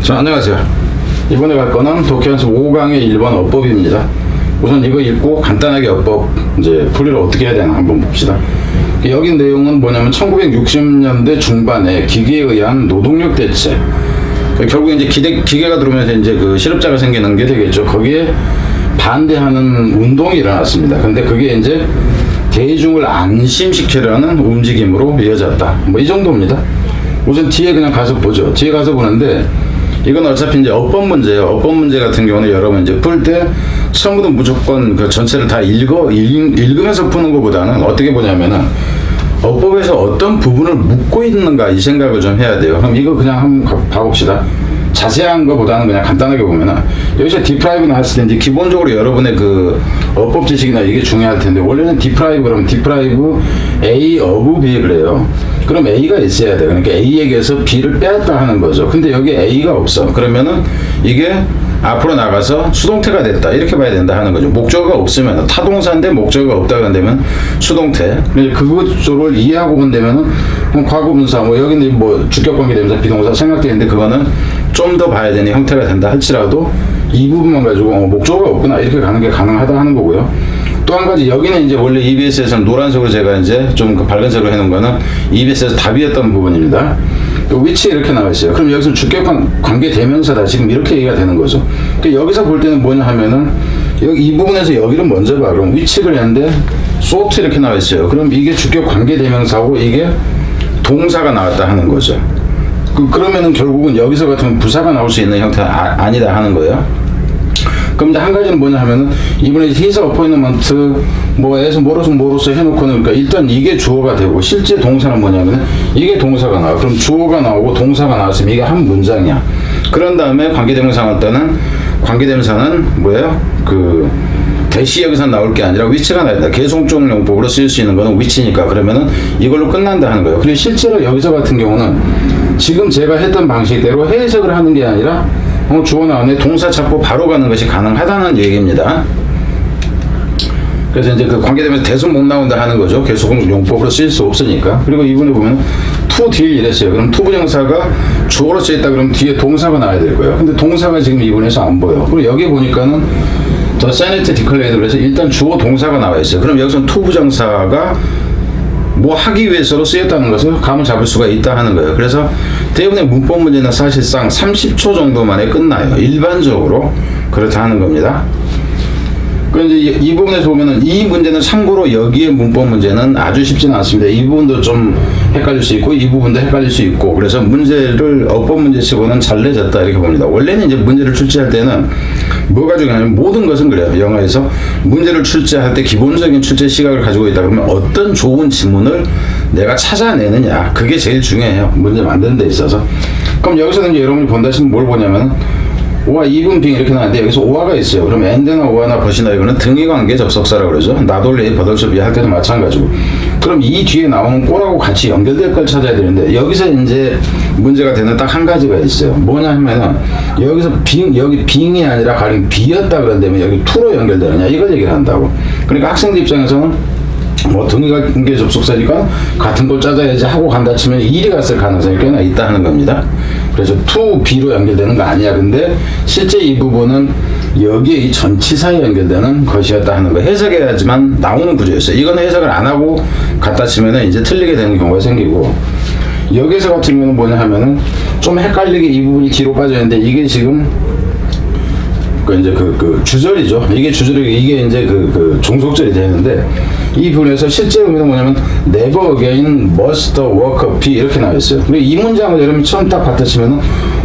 자, 안녕하세요. 이번에 갈 거는 독해연습 5강의 1번 어법입니다. 우선 이거 읽고 간단하게 어법 이제 풀이를 어떻게 해야 되나 한번 봅시다. 여기 내용은 뭐냐면 1960년대 중반에 기계에 의한 노동력 대체. 결국 이제 기계가 들어오면서 이제 그 실업자가 생기는 게 되겠죠. 거기에 반대하는 운동이 일어났습니다. 근데 그게 이제 대중을 안심시키려는 움직임으로 이어졌다. 뭐 이 정도입니다. 우선 뒤에 그냥 가서 보죠. 뒤에 가서 보는데 이건 어차피 이제 어법 문제예요. 어법 문제 같은 경우는 여러분 이제 풀 때 처음부터 무조건 그 전체를 다 읽으면서 푸는 것보다는 어떻게 보냐면은 어법에서 어떤 부분을 묻고 있는가 이 생각을 좀 해야 돼요. 그럼 이거 그냥 한번 봐봅시다. 자세한 것보다는 그냥 간단하게 보면은 여기서 디프라이브 나왔을 때 이제 기본적으로 여러분의 그 어법 지식이나 이게 중요할 텐데 원래는 디프라이브 그러면 디프라이브 A of B 그래요. 그럼 A가 있어야 돼. 그러니까 A에게서 B를 빼앗다 하는 거죠. 근데 여기 A가 없어. 그러면은 이게 앞으로 나가서 수동태가 됐다. 이렇게 봐야 된다 하는 거죠. 목적어가 없으면 타동사인데 목적어가 없다고 한다면 수동태. 그거를 이해하고 본다면은 과거분사 뭐 여기는 뭐 주격관계대명사 비동사 생각되는데 그거는 좀 더 봐야 되는 형태가 된다 할지라도 이 부분만 가지고 목적어가 없구나 이렇게 가는 게 가능하다 하는 거고요. 또 한 가지 여기는 이제 원래 EBS에서는 노란색으로 제가 이제 좀 그 밝은색으로 해놓은 거는 EBS에서 답이었던 부분입니다. 위치에 이렇게 나와 있어요. 그럼 여기서 주격관 관계 대명사다 지금 이렇게 얘기가 되는 거죠. 그러니까 여기서 볼 때는 뭐냐 하면은 여기 이 부분에서 여기를 먼저 봐. 그럼 위치를 했는데 sort 이렇게 나와 있어요. 그럼 이게 주격 관계 대명사고 이게 동사가 나왔다 하는 거죠. 그러면은 결국은 여기서 같으면 부사가 나올 수 있는 형태가 아니다 하는 거예요. 그럼 이제 한 가지는 뭐냐 하면은 이번에 his appointment 뭐에서 뭐로서 해놓고는 그러니까 일단 이게 주어가 되고 실제 동사는 뭐냐면은 이게 동사가 나와. 그럼 주어가 나오고 동사가 나왔으면 이게 한 문장이야. 그런 다음에 관계대명사가 때는 관계대명사는 뭐예요? 그 대시 여기서 나올 게 아니라 위치가 나있다. 계속적 용법으로 쓰일 수 있는 거는 위치니까 그러면은 이걸로 끝난다 하는 거예요. 그리고 실제로 여기서 같은 경우는 지금 제가 했던 방식대로 해석을 하는 게 아니라 주어 나오네 동사 찾고 바로 가는 것이 가능하다는 얘기입니다. 그래서 이제 그 관계되면서 대속 못 나온다 하는 거죠. 계속 용법으로 쓰일 수 없으니까. 그리고 이분에 보면 to deal 이랬어요. 그럼 to 부정사가 주어로 쓰였다 그러면 뒤에 동사가 나와야 될 거예요. 근데 동사가 지금 이분에서 안 보여. 그리고 여기 보니까는 the Senate declared 그래서 일단 주어 동사가 나와 있어요. 그럼 여기서는 to 부정사가 뭐 하기 위해서로 쓰였다는 것을 감을 잡을 수가 있다 하는 거예요. 그래서 대부분의 문법 문제는 사실상 30초 정도 만에 끝나요. 일반적으로 그렇다 하는 겁니다. 그런데 이 부분에서 보면은 이 문제는 참고로 여기에 문법 문제는 아주 쉽지는 않습니다. 이 부분도 좀 헷갈릴 수 있고 이 부분도 헷갈릴 수 있고 그래서 문제를 어법 문제치고는 잘 내줬다 이렇게 봅니다. 원래는 이제 문제를 출제할 때는 뭐가 중요하냐면 모든 것은 그래요. 영어에서 문제를 출제할 때 기본적인 출제 시각을 가지고 있다 그러면 어떤 좋은 지문을 내가 찾아내느냐 그게 제일 중요해요. 문제 만드는 데 있어서. 그럼 여기서는 이제 여러분이 본다 싶으면 뭘 보냐면 오와 even being 이렇게 나왔는데 여기서 오와가 있어요. 그럼 and나 오와나 but이나 이거는 등위관계 접속사라고 그러죠. 나돌리 버덜쇼비 할 때도 마찬가지고. 그럼 이 뒤에 나오는 꼬라고 같이 연결될 걸 찾아야 되는데 여기서 이제 문제가 되는 딱 한 가지가 있어요. 뭐냐 하면은 여기서 여기 being이 아니라 가령 be였다 그런다면 여기 to로 연결되느냐 이걸 얘기를 한다고. 그러니까 학생들 입장에서는 뭐 등위관계 접속사니까 같은 걸 찾아야지 하고 간다 치면 일이 갔을 가능성이 꽤나 있다 하는 겁니다. 그래서 to be로 연결되는 거 아니야. 근데 실제 이 부분은 여기에 이 전치사에 연결되는 것이었다 하는 거 해석해야지만 나오는 구조였어요. 이건 해석을 안 하고 갖다 치면은 이제 틀리게 되는 경우가 생기고 여기서 같은 경우는 뭐냐 하면은 좀 헷갈리게 이 부분이 뒤로 빠져있는데 이게 지금 이제 그 주절이죠. 이게 주절이 이게 이제 그 종속절이 되는데 이 부분에서 실제 의미는 뭐냐면 never again must work be 이렇게 나와 있어요. 근데 이 문장을 여러분 처음 딱 받으시면은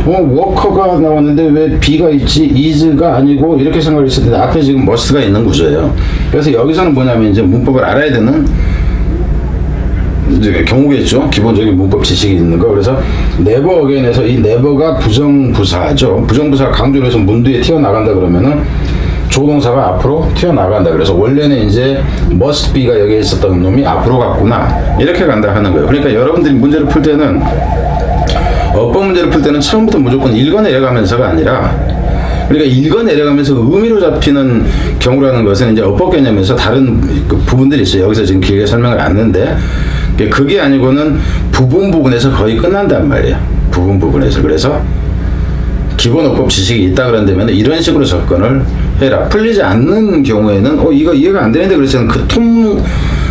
worker가 나왔는데 왜 be가 있지 is가 아니고 이렇게 생각했을 때 앞에 지금 must가 있는 구조예요. 그래서 여기서는 뭐냐면 이제 문법을 알아야 되는 이제 경우겠죠. 기본적인 문법 지식이 있는 거. 그래서 never again에서 이 never가 부정부사죠. 부정부사가 강조를 해서 문 뒤에 튀어나간다 그러면은 조동사가 앞으로 튀어나간다. 그래서 원래는 이제 must be가 여기에 있었던 놈이 앞으로 갔구나. 이렇게 간다 하는 거예요. 그러니까 여러분들이 문제를 풀 때는 어법 문제를 풀 때는 처음부터 무조건 읽어내려가면서가 아니라 그러니까 읽어내려가면서 의미로 잡히는 경우라는 것은 이제 어법 개념에서 다른 부분들이 있어요. 여기서 지금 길게 설명을 안 했는데 그게 아니고는 부분에서 거의 끝난단 말이에요. 부분에서. 그래서 기본 어법 지식이 있다 그런다면 이런 식으로 접근을 해라. 풀리지 않는 경우에는 이거 이해가 안 되는데 그렇지만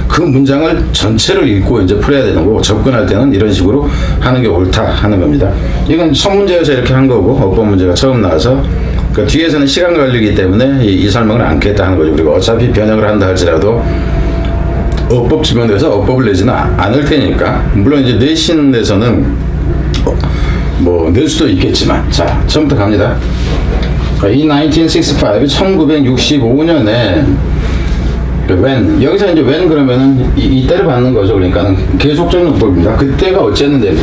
그 문장을 전체를 읽고 이제 풀어야 되는 거고, 접근할 때는 이런 식으로 하는 게 옳다 하는 겁니다. 이건 첫 문제에서 이렇게 한 거고, 어법 문제가 처음 나와서 그 뒤에서는 시간 걸리기 때문에 이 설명을 않겠다 하는 거죠. 그리고 어차피 변형을 한다 할지라도 어법 지문에서 어법을 내지는 않을 테니까, 물론 이제 내신에서는 뭐 낼 수도 있겠지만. 자, 처음부터 갑니다. 이 1965년에 when, 여기서 이제 when 그러면은 이때를 받는 거죠. 그러니까는 계속적 용법입니다. 그때가 어쨌는데,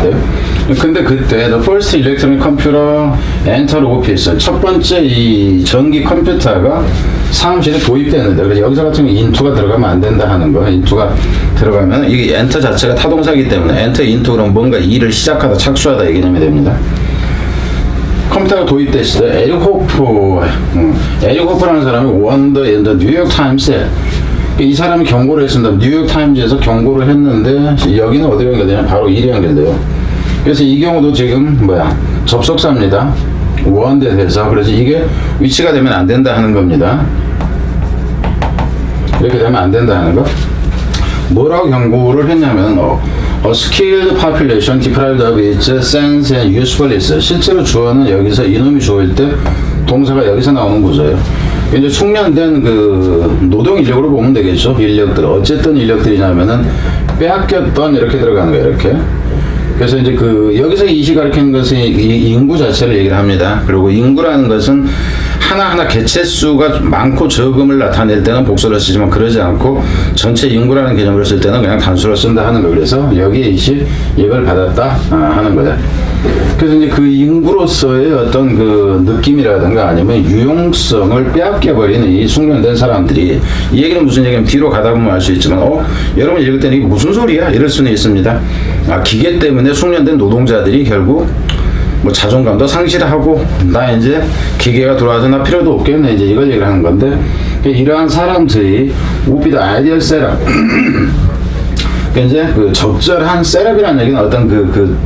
근데 그때 the first electronic computer entered office, 첫 번째 이 전기 컴퓨터가 사무실에 도입되는데, 그래서 여기서 같은 경우 into가 들어가면 안 된다 하는 거. into가 들어가면 이게 enter 자체가 타동사이기 때문에 enter into 그러면 뭔가 일을 시작하다, 착수하다 이 개념이 됩니다. 컴퓨터가 도입됐을 때 에릭 호프라는 사람이 wonder in the New York Times에, 이 사람이 경고를 했습니다. 뉴욕 타임즈에서 경고를 했는데 여기는 어디로 연결되냐? 바로 이리 연결돼요. 그래서 이 경우도 지금 접속사입니다. 원대 돼서, 그래서 이게 위치가 되면 안 된다 하는 겁니다. 이렇게 되면 안 된다 하는 거. 뭐라고 경고를 했냐면 A skilled population deprived of its sense and usefulness. 실제로 주어는 여기서 이놈이 주어일 때 동사가 여기서 나오는 구조예요. 이제 숙련된 그 노동 인력으로 보면 되겠죠. 인력들. 어쨌든 인력들이냐면은 빼앗겼던 이렇게 들어가는 거예요. 이렇게. 그래서 이제 여기서 이시 가리키는 것은 이 인구 자체를 얘기를 합니다. 그리고 인구라는 것은 하나하나 개체수가 많고 적음을 나타낼 때는 복수를 쓰지만 그러지 않고 전체 인구라는 개념을 쓸 때는 그냥 단수로 쓴다 하는 거. 그래서 여기에 이시 이걸 받았다 하는 거다. 그래서 이제 그 인구로서의 어떤 그 느낌이라든가 아니면 유용성을 빼앗겨버리는 이 숙련된 사람들이, 이 얘기는 무슨 얘기냐면 뒤로 가다 보면 알 수 있지만 여러분 읽을 때는 이게 무슨 소리야? 이럴 수는 있습니다. 기계 때문에 숙련된 노동자들이 결국 뭐 자존감도 상실하고 나 이제 기계가 들어와서 나 필요도 없겠네 이제 이걸 얘기를 하는 건데, 이러한 사람들이 would be the ideal setup. 이제 그 적절한 셋업이라는 얘기는 어떤 그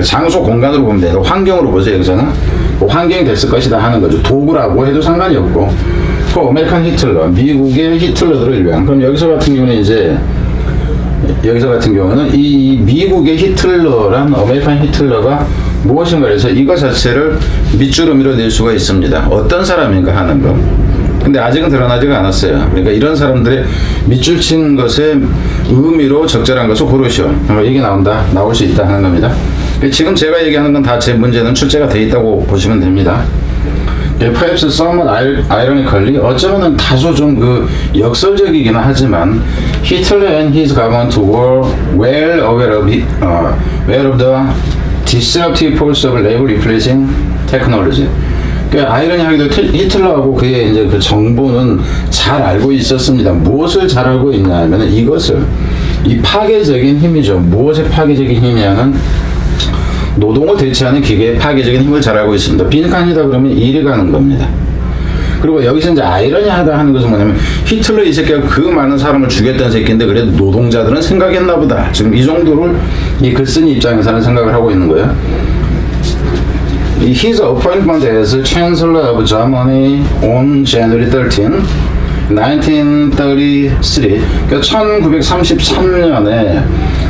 장소 공간으로 보면 돼요. 환경으로 보세요. 여기서는 환경이 됐을 것이다 하는 거죠. 도구라고 해도 상관이 없고. 그 아메리칸 히틀러, 미국의 히틀러들을 위한. 그럼 여기서 같은 경우는 이 미국의 히틀러란 아메리칸 히틀러가 무엇인가 해서 이거 자체를 밑줄음이로 낼 수가 있습니다. 어떤 사람인가 하는 거. 근데 아직은 드러나지가 않았어요. 그러니까 이런 사람들의 밑줄 친 것의 의미로 적절한 것을 고르시오. 얘기 나올 수 있다 하는 겁니다. 지금 제가 얘기하는 건 다 제 문제는 출제가 돼 있다고 보시면 됩니다. Perhaps somewhat ironically, 어쩌면 다소 좀 역설적이긴 하지만 Hitler and his government were well aware of the disruptive force of labor replacing technology. 아이러니하게도 히틀러하고 그의 이제 그 정부는 잘 알고 있었습니다. 무엇을 잘 알고 있냐 하면 이것을, 이 파괴적인 힘이죠. 무엇의 파괴적인 힘이냐는 노동을 대체하는 기계의 파괴적인 힘을 잘 알고 있습니다. 빈칸이다 그러면 일이 가는 겁니다. 그리고 여기서 이제 아이러니하다 하는 것은 뭐냐면 히틀러 이 새끼가 그 많은 사람을 죽였던 새끼인데 그래도 노동자들은 생각했나 보다. 지금 이 정도를 이 글쓴이 입장에서는 생각을 하고 있는 거예요. His appointment as Chancellor of Germany on January 13, 1933, 그러니까 1933년에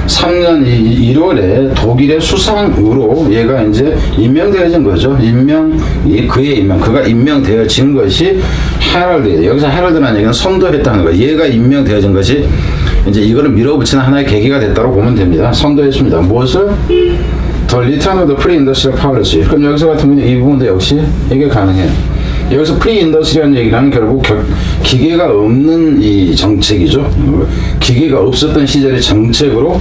3년 1월에 독일의 수상으로 얘가 이제 임명되어진 거죠. 그의 임명, 그가 임명되어진 것이 헤럴드예요. 여기서 헤럴드라는 얘기는 선도했다는 거예요. 얘가 임명되어진 것이 이제 이거를 밀어붙이는 하나의 계기가 됐다고 보면 됩니다. 선도했습니다. 무엇을? The return of the pre-industrial policy. 그럼 여기서 같은 경우는 이 부분도 역시 이게 가능해요. 여기서 pre-industrial이라는 얘기는 결국 기계가 없는 이 정책이죠. 기계가 없었던 시절의 정책으로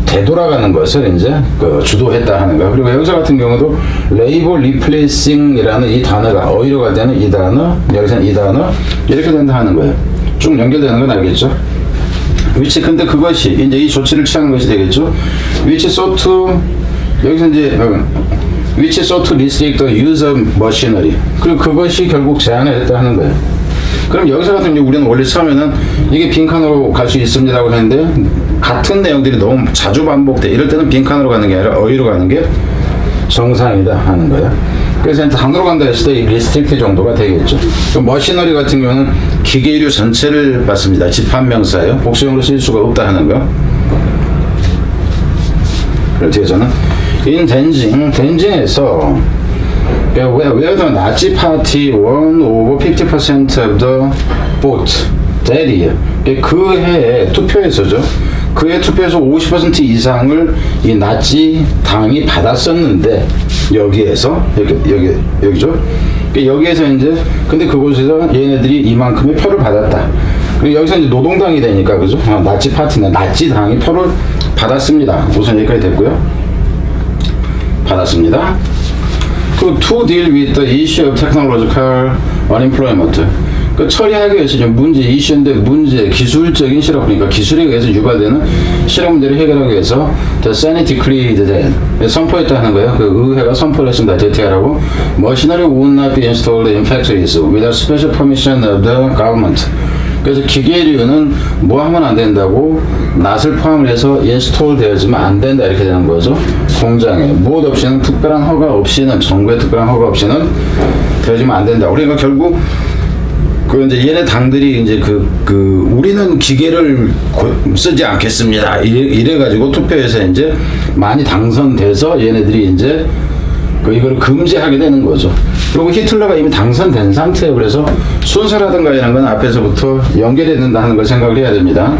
되돌아가는 것을 이제 주도했다 하는 거. 그리고 여기서 같은 경우도 labor replacing이라는 이 단어가 어디로 갈 때는 이 단어, 여기서는 이 단어 이렇게 된다 하는 거예요. 쭉 연결되는 건 알겠죠? which 근데 그것이 이제 이 조치를 취하는 것이 되겠죠. which sought to 여기서 이제 which sought to restrict the use of machinery. 그리고 그것이 결국 제한을 했다 하는 거예요. 그럼 여기서 같은 경우 우리는 원래 처음에는 이게 빈칸으로 갈 수 있습니다라고 했는데 같은 내용들이 너무 자주 반복돼. 이럴 때는 빈칸으로 가는 게 아니라 어디로 가는 게 정상이다 하는 거예요. 그래서 단으로 간다 했을 때 이 리스트릭트 정도가 되겠죠. 머시너리 같은 경우는 기계류 전체를 받습니다. 집합명사예요. 복수형으로 쓸 수가 없다 하는 거. 그리고 뒤에서는 in 덴징에서 where the Nazi party won over 50% of the vote that year. 그 해에 투표에서죠. 그해 투표에서 50% 이상을 이 나치 당이 받았었는데 여기에서 여기죠. 여기에서 이제 근데 그곳에서 얘네들이 이만큼의 표를 받았다. 그리고 여기서 이제 노동당이 되니까 그죠? 나치 파티는 나치 당이 표를 받았습니다. 우선 여기까지 됐고요. 받았습니다. 그 to deal with the issue of technological unemployment. 그 처리하기 위해서 좀 문제, 이슈인데 문제, 기술적인 실업, 그러니까 기술에 의해서 유발되는 실업 문제를 해결하기 위해서 the Senate decreed that 선포했다 하는 거예요. 그 의회가 선포를 했습니다. 대퇴하라고. Machinery would not be installed in factories without special permission of the government. 그래서 기계류는 뭐 하면 안 된다고 낫을 포함을 해서 인스톨 되어지면 안 된다 이렇게 되는 거죠. 공장에 무엇 없이는 특별한 허가 없이는 정부의 특별한 허가 없이는 되어지면 안 된다. 그러니까 결국 그 이제 얘네 당들이 이제 우리는 기계를 쓰지 않겠습니다. 이래가지고 투표에서 이제 많이 당선돼서 얘네들이 이제 이거를 금지하게 되는 거죠. 그리고 히틀러가 이미 당선된 상태예요. 그래서 순서라든가 이런 건 앞에서부터 연결해야 된다 하는 걸 생각을 해야 됩니다.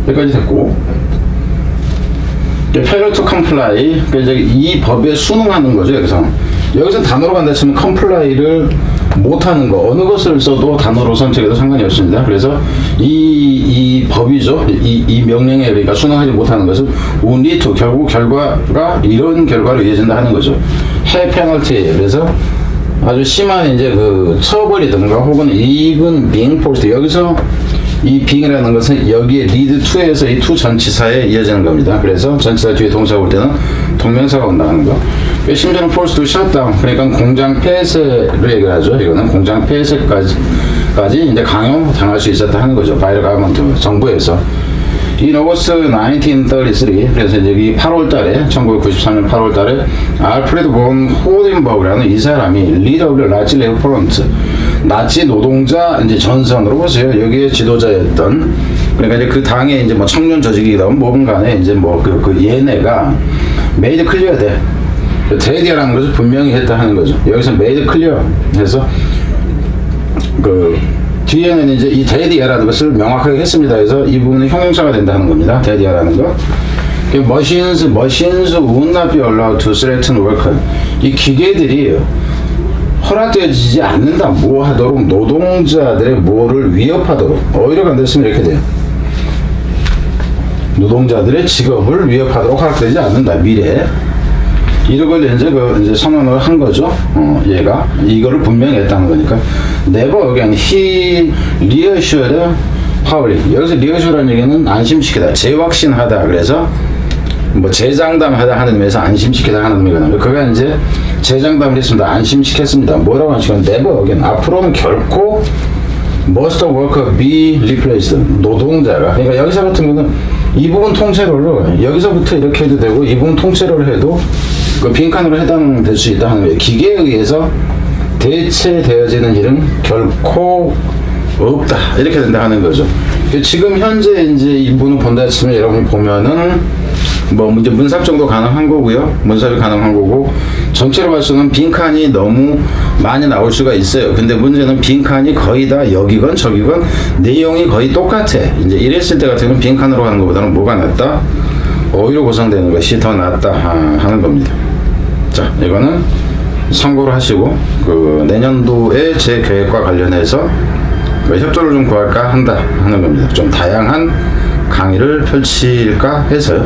여기까지 됐고. failure to comply. 이 법에 순응하는 거죠. 여기서 단어로 간다 치면 comply를 못하는 거, 어느 것을 써도 단어로 선택해도 상관이 없습니다. 그래서 이 법이죠. 이 명령에 그러니까 순응하지 못하는 것은 only to 결국 결과가 이런 결과로 이어진다 하는 거죠. 해 페널티. 그래서 아주 심한 이제 그 처벌이든가 혹은 even being forced. 여기서 이 being이라는 것은 여기에 lead to에서 이 to 전치사에 이어지는 겁니다. 그래서 전치사 뒤에 동사가 올 때는 동명사가 온다는 거. 심지어는 forced to shut down. 그러니까 공장 폐쇄를 얘기하죠. 이거는 공장 폐쇄까지 이제 강요 당할 수 있었다 하는 거죠. by the government, 정부에서. In August 1933, 그래서 이제 이 8월 달에, 1993년 8월 달에, 알프레드 본 호덴버그라는 이 사람이 리더 오브 나치 레이버 프론트, 나치 노동자 이제 전선으로 보세요. 여기에 지도자였던, 그러니까 이제 그 당의 이제 뭐 청년 조직이다 뭐든 간에 이제 뭐 얘네가 메이드 클리어 돼. 데디어라는 것을 분명히 했다 하는 거죠. 여기서 메이드 클리어 해서 뒤에는 이제 이 데디어라는 것을 명확하게 했습니다. 그래서 이 부분은 형용사가 된다는 겁니다. 데디어라는 거. machines would not be allowed to threaten workers. 이 기계들이 허락되어지지 않는다. 뭐 하도록 노동자들의 뭐를 위협하도록. 어휘로 간다으면 이렇게 돼요. 노동자들의 직업을 위협하도록 허락되지 않는다. 미래에. 이걸 이제 선언을 한 거죠. 얘가 이거를 분명히 했다는 거니까. Never again he reassured public. 여기서 reassure라는 얘기는 안심시키다, 재확신하다. 그래서 뭐 재장담하다 하는 의미에서 안심시키다 하는 의미가 나요. 그가 이제 재장담을 했습니다. 안심시켰습니다. 뭐라고 하시면 never again. 앞으로는 결코 must worker be replaced. 노동자가. 그러니까 여기서 같은 경우는 이 부분 통째로를 여기서부터 이렇게 해도 되고 이 부분 통째로를 해도 그 빈칸으로 해당될 수 있다 하는 거예요. 기계에 의해서 대체되어지는 일은 결코 없다. 이렇게 된다 하는 거죠. 지금 현재 이제 이 부분을 본다 치면 여러분이 보면은 뭐 이제 문삽 정도 가능한 거고요. 문삽이 가능한 거고 전체로 봐서는 빈칸이 너무 많이 나올 수가 있어요. 근데 문제는 빈칸이 거의 다 여기건 저기건 내용이 거의 똑같아. 이제 이랬을 때 같은 경우는 빈칸으로 가는 것보다는 뭐가 낫다? 어휘로 구성되는 것이 더 낫다 하는 겁니다. 자, 이거는 참고로 하시고 내년도에 제 계획과 관련해서 협조를 좀 구할까 한다 하는 겁니다. 좀 다양한 강의를 펼칠까 해서요.